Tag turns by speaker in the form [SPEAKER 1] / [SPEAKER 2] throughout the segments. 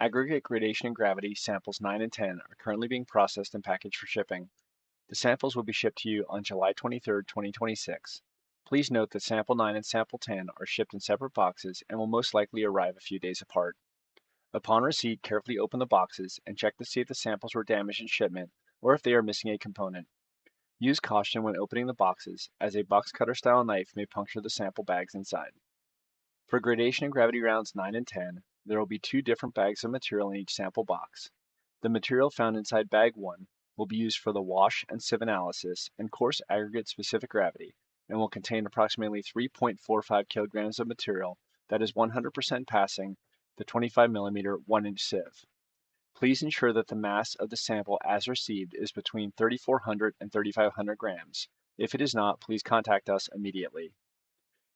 [SPEAKER 1] Aggregate Gradation and Gravity samples 9 and 10 are currently being processed and packaged for shipping. The samples will be shipped to you on July 23, 2026. Please note that Sample 9 and Sample 10 are shipped in separate boxes and will most likely arrive a few days apart. Upon receipt, carefully open the boxes and check to see if the samples were damaged in shipment or if they are missing a component. Use caution when opening the boxes, as a box cutter style knife may puncture the sample bags inside. For Gradation and Gravity Rounds 9 and 10, there will be 2 different bags of material in each sample box. The material found inside bag 1 will be used for the wash and sieve analysis and coarse aggregate specific gravity, and will contain approximately 3.45 kilograms of material that is 100% passing the 25 mm 1-inch sieve. Please ensure that the mass of the sample as received is between 3,400 and 3,500 grams. If it is not, please contact us immediately.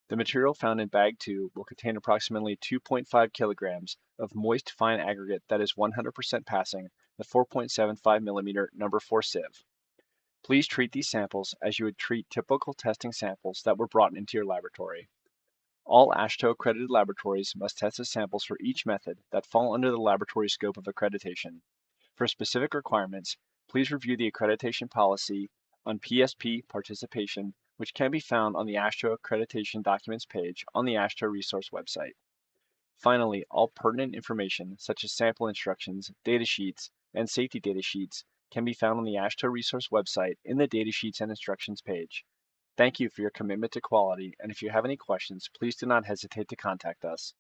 [SPEAKER 1] The material found in bag 2 will contain approximately 2.5 kilograms of moist fine aggregate that is 100% passing the 4.75 mm number 4 sieve. Please treat these samples as you would treat typical testing samples that were brought into your laboratory. All AASHTO accredited laboratories must test the samples for each method that fall under the laboratory scope of accreditation. For specific requirements, please review the accreditation policy on PSP participation, which can be found on the AASHTO accreditation documents page on the AASHTO resource website. Finally, all pertinent information, such as sample instructions, datasheets, and safety datasheets, can be found on the AASHTO resource website in the datasheets and instructions page. Thank you for your commitment to quality, and if you have any questions, please do not hesitate to contact us.